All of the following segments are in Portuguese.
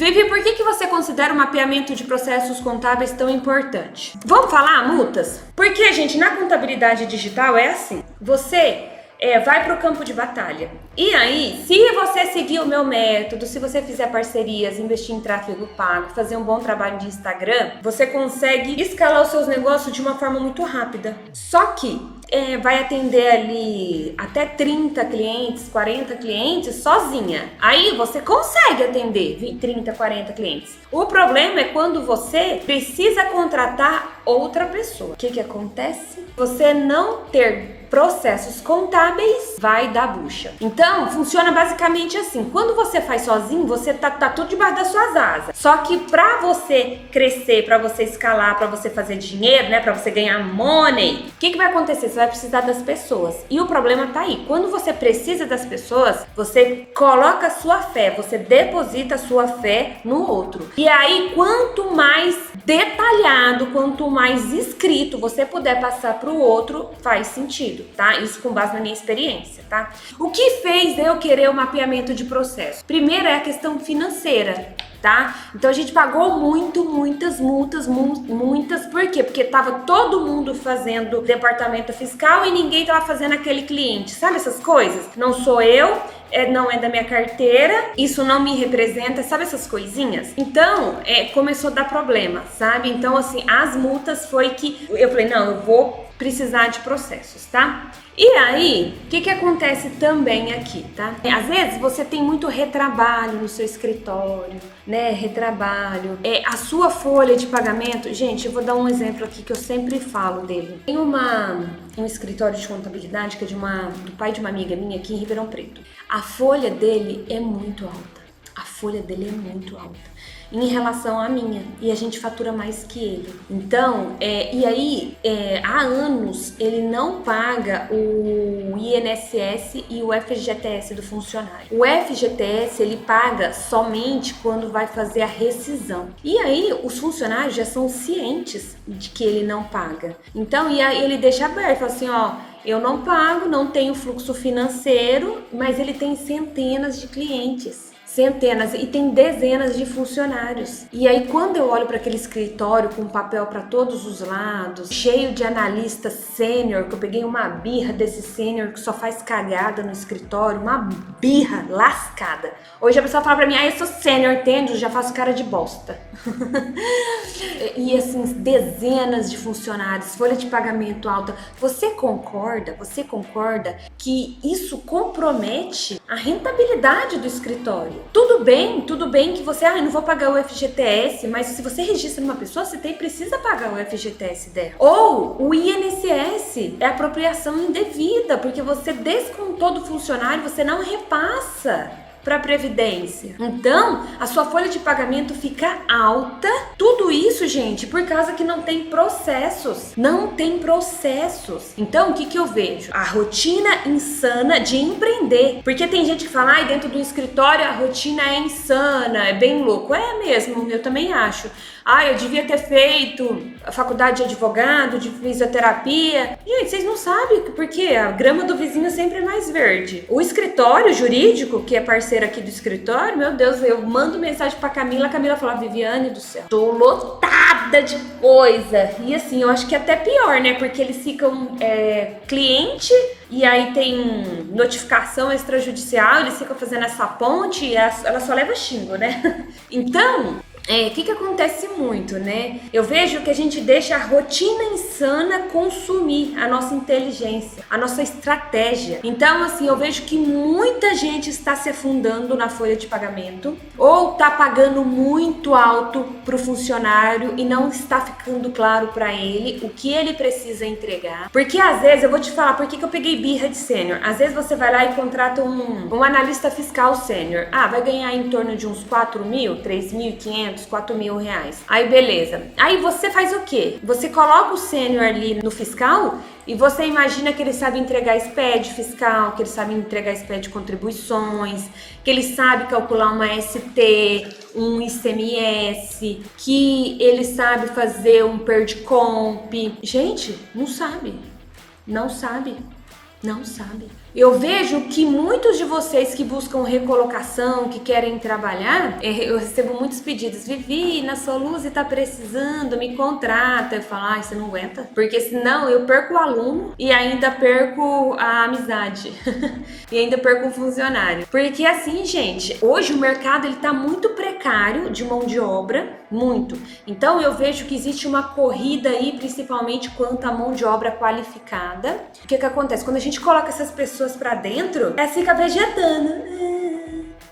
Vivi, por que você considera o mapeamento de processos contábeis tão importante? Vamos falar multas? Porque, gente, na contabilidade digital é assim. Você vai para o campo de batalha. E aí, se você seguir o meu método, se você fizer parcerias, investir em tráfego pago, fazer um bom trabalho de Instagram, você consegue escalar os seus negócios de uma forma muito rápida. Só que vai atender ali até 30 clientes, 40 clientes sozinha. Aí você consegue atender 30, 40 clientes. O problema é quando você precisa contratar outra pessoa. O que acontece? Você não ter processos contábeis, vai dar bucha. Então, funciona basicamente assim. Quando você faz sozinho, você tá tudo debaixo das suas asas. Só que pra você crescer, pra você escalar, pra você fazer dinheiro, né, pra você ganhar money, o que vai acontecer? Você vai precisar das pessoas. E o problema tá aí. Quando você precisa das pessoas, você coloca a sua fé, você deposita a sua fé no outro. E aí, quanto mais detalhado, quanto mais escrito você puder passar pro outro, faz sentido. Tá? Isso com base na minha experiência, tá? O que fez eu querer o mapeamento de processo? Primeiro é a questão financeira, tá? Então a gente pagou muitas multas, por quê? Porque tava todo mundo fazendo departamento fiscal e ninguém tava fazendo aquele cliente, sabe essas coisas? Não sou eu, não é da minha carteira, isso não me representa, sabe essas coisinhas? Então, começou a dar problema, sabe? Então, assim, as multas foi que eu falei, não, eu vou precisar de processos, tá? E aí, o que acontece também aqui, tá? Às vezes você tem muito retrabalho no seu escritório, né? Retrabalho. A sua folha de pagamento, gente, eu vou dar um exemplo aqui que eu sempre falo dele. Tem um escritório de contabilidade que é do pai de uma amiga minha aqui em Ribeirão Preto. A folha dele é muito alta. A folha dele é muito alta em relação à minha, e a gente fatura mais que ele. Então, e aí, há anos ele não paga o INSS e o FGTS do funcionário. O FGTS ele paga somente quando vai fazer a rescisão. E aí, os funcionários já são cientes de que ele não paga. Então, e aí ele deixa aberto, fala assim, ó, eu não pago, não tenho fluxo financeiro, mas ele tem centenas de clientes. Centenas e tem dezenas de funcionários. E aí quando eu olho para aquele escritório com papel para todos os lados, cheio de analista sênior, que eu peguei uma birra desse sênior que só faz cagada no escritório, uma birra lascada. Hoje a pessoa fala para mim, eu sou sênior, entende? Eu já faço cara de bosta. E assim, dezenas de funcionários, folha de pagamento alta. Você concorda que isso compromete a rentabilidade do escritório? Tudo bem que você, não vou pagar o FGTS, mas se você registra uma pessoa, você precisa pagar o FGTS dela. Ou o INSS, é apropriação indevida, porque você descontou do funcionário, você não repassa para a Previdência. Então, a sua folha de pagamento fica alta. Tudo isso, gente, por causa que não tem processos. Não tem processos. Então, o que eu vejo? A rotina insana de empreender. Porque tem gente que fala, dentro do escritório a rotina é insana, é bem louco. É mesmo, eu também acho. Eu devia ter feito a faculdade de advogado, de fisioterapia. Gente, vocês não sabem porque a grama do vizinho sempre é mais verde. O escritório jurídico, que é parceiro aqui do escritório, meu Deus, eu mando mensagem pra Camila, a Camila fala, Viviane do céu, tô lotada de coisa. E assim, eu acho que é até pior, né? Porque eles ficam cliente e aí tem notificação extrajudicial, eles ficam fazendo essa ponte e ela só leva xingo, né? Então, o que acontece muito, né? Eu vejo que a gente deixa a rotina insana consumir a nossa inteligência, a nossa estratégia. Então, assim, eu vejo que muita gente está se afundando na folha de pagamento ou está pagando muito alto para o funcionário e não está ficando claro para ele o que ele precisa entregar. Porque às vezes, eu vou te falar por que eu peguei birra de sênior. Às vezes você vai lá e contrata um analista fiscal sênior. Vai ganhar em torno de uns 4 mil, 3.500, 4 mil reais. Aí beleza. Aí você faz o quê? Você coloca o sênior ali no fiscal e você imagina que ele sabe entregar SPED fiscal, que ele sabe entregar SPED de contribuições, que ele sabe calcular uma ST, um ICMS, que ele sabe fazer um PERDCOMP. Gente, não sabe. Não sabe. Não sabe. Eu vejo que muitos de vocês que buscam recolocação, que querem trabalhar, eu recebo muitos pedidos. Vivi, na Soluz tá precisando, me contrata. Eu falo, ai, você não aguenta? Porque senão eu perco o aluno e ainda perco a amizade. E ainda perco o funcionário. Porque assim, gente, hoje o mercado ele tá muito precário de mão de obra, muito. Então eu vejo que existe uma corrida aí, principalmente quanto à mão de obra qualificada. O que acontece? Quando a gente coloca essas pessoas pra dentro, ela fica vegetando.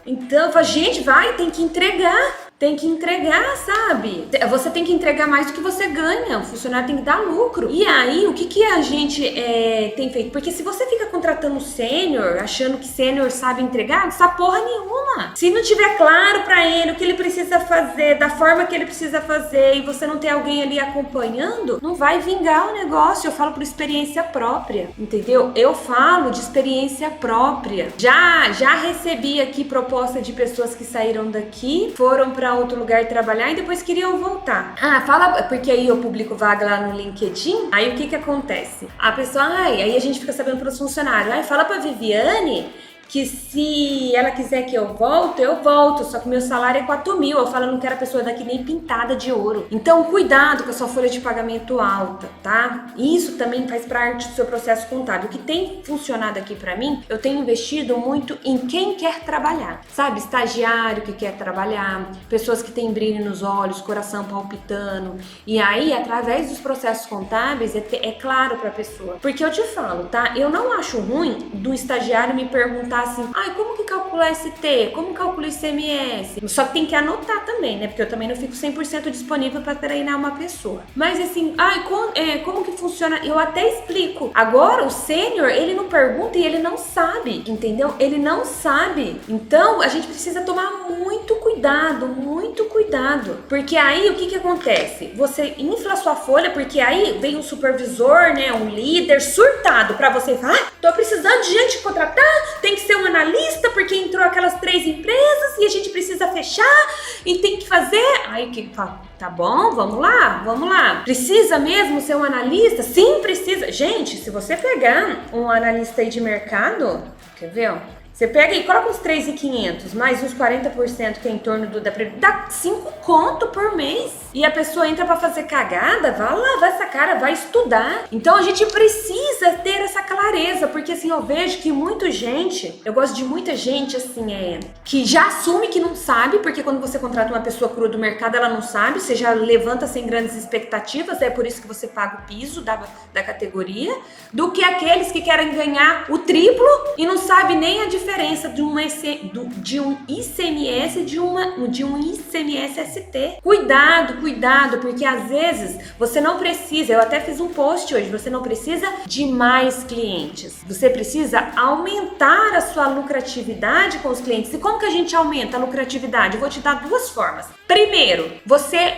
Então eu falo, gente, vai, tem que entregar. Tem que entregar, sabe? Você tem que entregar mais do que você ganha. O funcionário tem que dar lucro. E aí, o que a gente tem feito? Porque se você fica contratando sênior, achando que sênior sabe entregar, não sabe porra nenhuma. Se não tiver claro pra ele o que ele precisa fazer, da forma que ele precisa fazer, e você não tem alguém ali acompanhando, não vai vingar o negócio. Eu falo por experiência própria, entendeu? Eu falo de experiência própria. Já recebi aqui proposta de pessoas que saíram daqui, foram pra outro lugar trabalhar e depois queriam voltar. Fala, porque aí eu publico vaga lá no LinkedIn, aí o que acontece? A pessoa, aí a gente fica sabendo pelos funcionários, fala pra Viviane que se ela quiser que eu volto, só que o meu salário é 4 mil, eu falo, eu não quero a pessoa daqui nem pintada de ouro. Então, cuidado com a sua folha de pagamento alta, tá? Isso também faz parte do seu processo contábil. O que tem funcionado aqui pra mim, eu tenho investido muito em quem quer trabalhar, sabe? Estagiário que quer trabalhar, pessoas que têm brilho nos olhos, coração palpitando, e aí, através dos processos contábeis, é claro pra pessoa. Porque eu te falo, tá? Eu não acho ruim do estagiário me perguntar assim, como que calcula ST? Como calcula ICMS? Só que tem que anotar também, né? Porque eu também não fico 100% disponível para treinar uma pessoa. Mas assim, como que funciona? Eu até explico. Agora, o sênior, ele não pergunta e ele não sabe, entendeu? Ele não sabe. Então, a gente precisa tomar muito cuidado, porque aí, o que acontece? Você infla a sua folha, porque aí vem um supervisor, né? Um líder surtado para você falar, tô precisando de gente contratar, tem que ser um analista, porque entrou aquelas 3 empresas e a gente precisa fechar e tem que fazer. Aí que fala, tá bom, vamos lá. Precisa mesmo ser um analista? Sim, precisa. Gente, se você pegar um analista aí de mercado, quer ver, ó? Você pega e coloca uns 3.500, mais uns 40% que é em torno dá 5 conto por mês. E a pessoa entra pra fazer cagada, vai lavar essa cara, vai estudar. Então a gente precisa ter essa clareza, porque assim, eu vejo que eu gosto de muita gente assim, que já assume que não sabe, porque quando você contrata uma pessoa crua do mercado, ela não sabe, você já levanta sem grandes expectativas, é por isso que você paga o piso da categoria, do que aqueles que querem ganhar o triplo e não sabe nem a diferença de um ICMS e de um ICMS ST. Cuidado, porque às vezes você não precisa, eu até fiz um post hoje, você não precisa de mais clientes, você precisa aumentar a sua lucratividade com os clientes. E como que a gente aumenta a lucratividade? Eu vou te dar 2 formas. Primeiro, você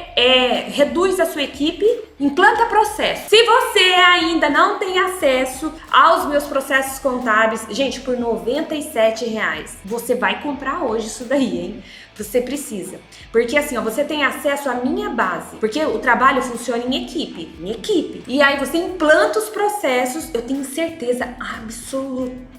reduz a sua equipe, implanta processo. Se você ainda não tem acesso aos meus processos contábeis, gente, por R$97, você vai comprar hoje isso daí, hein? Você precisa. Porque assim, ó, você tem acesso à minha base. Porque o trabalho funciona em equipe. E aí você implanta os processos, eu tenho certeza absoluta.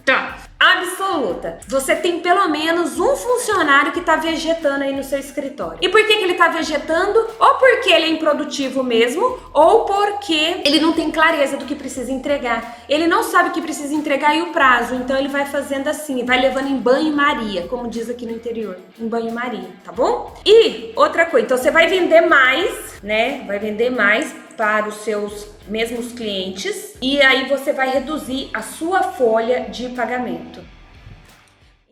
Você tem pelo menos um funcionário que tá vegetando aí no seu escritório. E por que ele tá vegetando? Ou porque ele é improdutivo mesmo, ou porque ele não tem clareza do que precisa entregar. Ele não sabe o que precisa entregar e o prazo, então ele vai fazendo assim, vai levando em banho-maria, como diz aqui no interior, em banho-maria, tá bom? E outra coisa, então você vai vender mais, né? Vai vender mais para os seus mesmos clientes e aí você vai reduzir a sua folha de pagamento.